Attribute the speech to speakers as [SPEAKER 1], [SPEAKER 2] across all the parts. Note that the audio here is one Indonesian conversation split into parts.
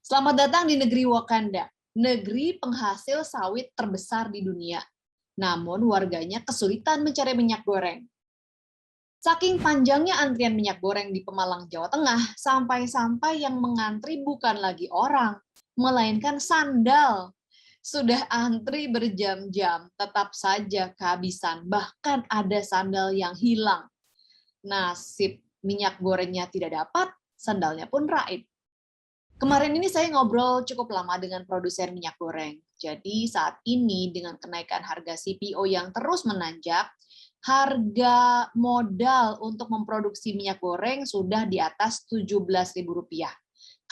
[SPEAKER 1] Selamat datang di negeri Wakanda, negeri penghasil sawit terbesar di dunia. Namun warganya kesulitan mencari minyak goreng. Saking panjangnya antrian minyak goreng di Pemalang, Jawa Tengah, sampai-sampai yang mengantri bukan lagi orang, melainkan sandal. Sudah antri berjam-jam, tetap saja kehabisan, bahkan ada sandal yang hilang. Nasib minyak gorengnya tidak dapat, sandalnya pun raib. Kemarin ini saya ngobrol cukup lama dengan produsen minyak goreng. Jadi saat ini dengan kenaikan harga CPO yang terus menanjak, harga modal untuk memproduksi minyak goreng sudah di atas Rp17.000.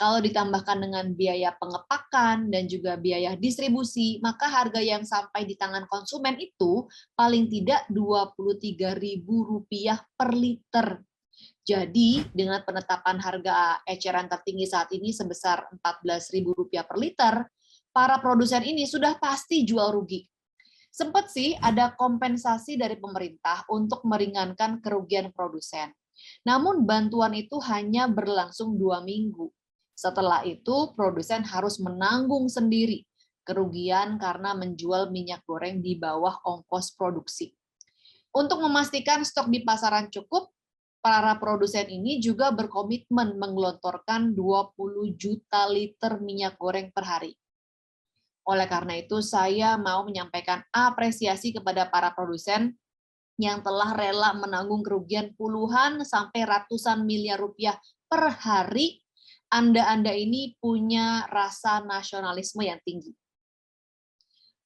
[SPEAKER 1] Kalau ditambahkan dengan biaya pengepakan dan juga biaya distribusi, maka harga yang sampai di tangan konsumen itu paling tidak Rp23.000 per liter. Jadi, dengan penetapan harga eceran tertinggi saat ini sebesar Rp14.000 per liter, para produsen ini sudah pasti jual rugi. Sempat sih ada kompensasi dari pemerintah untuk meringankan kerugian produsen. Namun bantuan itu hanya berlangsung 2 minggu. Setelah itu, produsen harus menanggung sendiri kerugian karena menjual minyak goreng di bawah ongkos produksi. Untuk memastikan stok di pasaran cukup, para produsen ini juga berkomitmen menggelontorkan 20 juta liter minyak goreng per hari. Oleh karena itu, saya mau menyampaikan apresiasi kepada para produsen yang telah rela menanggung kerugian puluhan sampai ratusan miliar rupiah per hari. Anda ini punya rasa nasionalisme yang tinggi.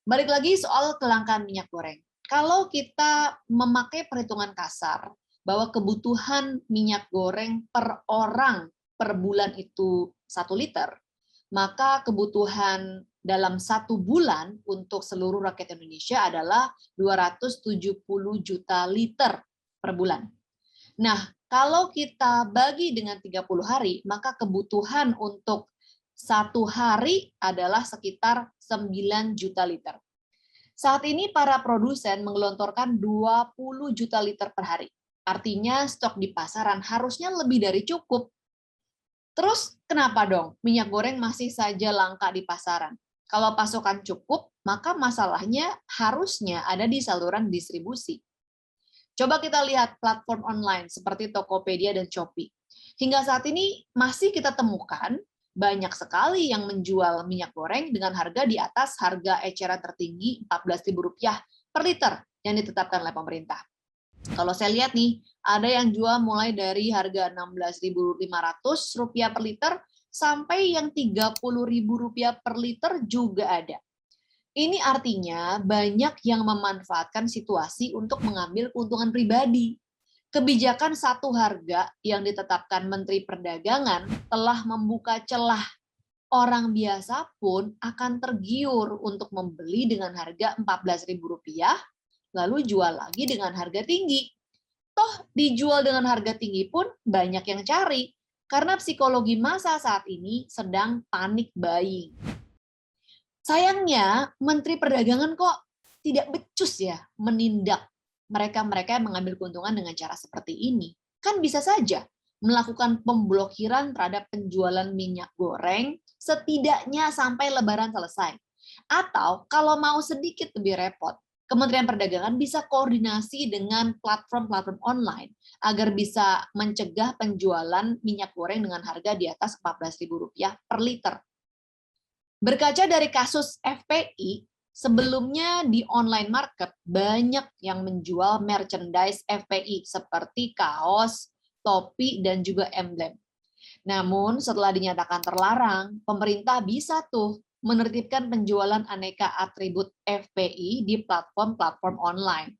[SPEAKER 1] Balik lagi soal kelangkaan minyak goreng. Kalau kita memakai perhitungan kasar, bahwa kebutuhan minyak goreng per orang per bulan itu 1 liter, maka kebutuhan dalam 1 bulan untuk seluruh rakyat Indonesia adalah 270 juta liter per bulan. Nah, kalau kita bagi dengan 30 hari, maka kebutuhan untuk 1 hari adalah sekitar 9 juta liter. Saat ini para produsen menggelontorkan 20 juta liter per hari. Artinya stok di pasaran harusnya lebih dari cukup. Terus kenapa dong minyak goreng masih saja langka di pasaran? Kalau pasokan cukup, maka masalahnya harusnya ada di saluran distribusi. Coba kita lihat platform online seperti Tokopedia dan Shopee. Hingga saat ini masih kita temukan banyak sekali yang menjual minyak goreng dengan harga di atas harga eceran tertinggi Rp14.000 per liter yang ditetapkan oleh pemerintah. Kalau saya lihat nih, ada yang jual mulai dari harga Rp16.500 per liter sampai yang Rp30.000 per liter juga ada. Ini artinya banyak yang memanfaatkan situasi untuk mengambil keuntungan pribadi. Kebijakan satu harga yang ditetapkan Menteri Perdagangan telah membuka celah. Orang biasa pun akan tergiur untuk membeli dengan harga Rp14.000, lalu jual lagi dengan harga tinggi. Toh dijual dengan harga tinggi pun banyak yang cari, karena psikologi masa saat ini sedang panik buying. Sayangnya, Menteri Perdagangan kok tidak becus ya menindak mereka-mereka yang mengambil keuntungan dengan cara seperti ini. Kan bisa saja melakukan pemblokiran terhadap penjualan minyak goreng setidaknya sampai Lebaran selesai. Atau kalau mau sedikit lebih repot, Kementerian Perdagangan bisa koordinasi dengan platform-platform online agar bisa mencegah penjualan minyak goreng dengan harga di atas Rp14.000 per liter. Berkaca dari kasus FPI, sebelumnya di online market banyak yang menjual merchandise FPI seperti kaos, topi, dan juga emblem. Namun setelah dinyatakan terlarang, pemerintah bisa tuh menertibkan penjualan aneka atribut FPI di platform-platform online.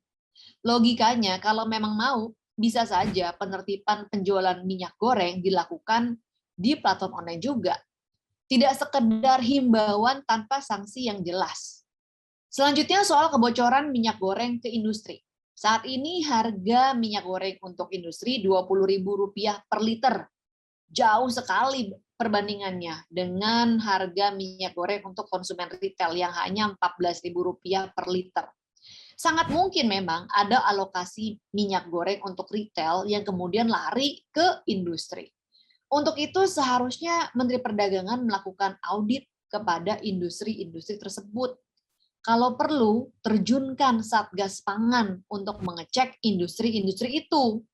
[SPEAKER 1] Logikanya kalau memang mau, bisa saja penertiban penjualan minyak goreng dilakukan di platform online juga. Tidak sekedar himbauan tanpa sanksi yang jelas. Selanjutnya soal kebocoran minyak goreng ke industri. Saat ini harga minyak goreng untuk industri Rp20.000 per liter. Jauh sekali perbandingannya dengan harga minyak goreng untuk konsumen retail yang hanya Rp14.000 per liter. Sangat mungkin memang ada alokasi minyak goreng untuk retail yang kemudian lari ke industri. Untuk itu seharusnya Menteri Perdagangan melakukan audit kepada industri-industri tersebut. Kalau perlu, terjunkan Satgas Pangan untuk mengecek industri-industri itu.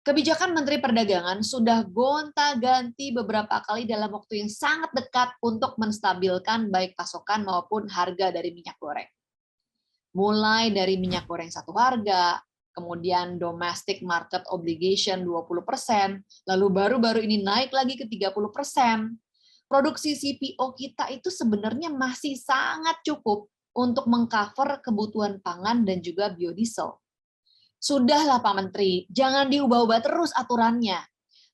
[SPEAKER 1] Kebijakan Menteri Perdagangan sudah gonta-ganti beberapa kali dalam waktu yang sangat dekat untuk menstabilkan baik pasokan maupun harga dari minyak goreng. Mulai dari minyak goreng satu harga, kemudian domestic market obligation 20%, lalu baru-baru ini naik lagi ke 30%. Produksi CPO kita itu sebenarnya masih sangat cukup untuk mengcover kebutuhan pangan dan juga biodiesel. Sudahlah Pak Menteri, jangan diubah-ubah terus aturannya.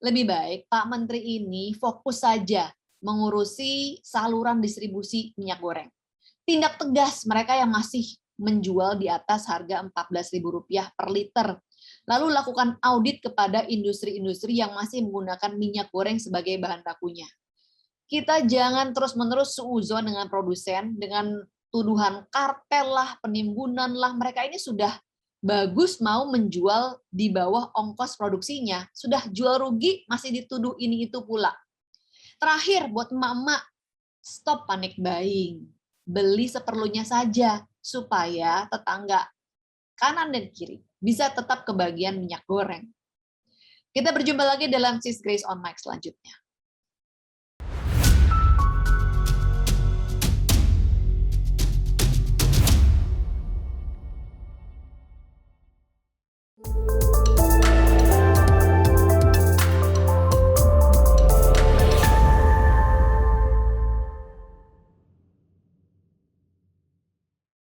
[SPEAKER 1] Lebih baik Pak Menteri ini fokus saja mengurusi saluran distribusi minyak goreng. Tindak tegas mereka yang masih menjual di atas harga Rp14.000 per liter. Lalu lakukan audit kepada industri-industri yang masih menggunakan minyak goreng sebagai bahan bakunya. Kita jangan terus-menerus suuzon dengan produsen, dengan tuduhan kartel lah, penimbunan lah. Mereka ini sudah bagus mau menjual di bawah ongkos produksinya. Sudah jual rugi, masih dituduh ini itu pula. Terakhir, buat emak-emak, stop panic buying. Beli seperlunya saja, supaya tetangga kanan dan kiri bisa tetap kebagian minyak goreng. Kita berjumpa lagi dalam Sis Grace on Mic selanjutnya.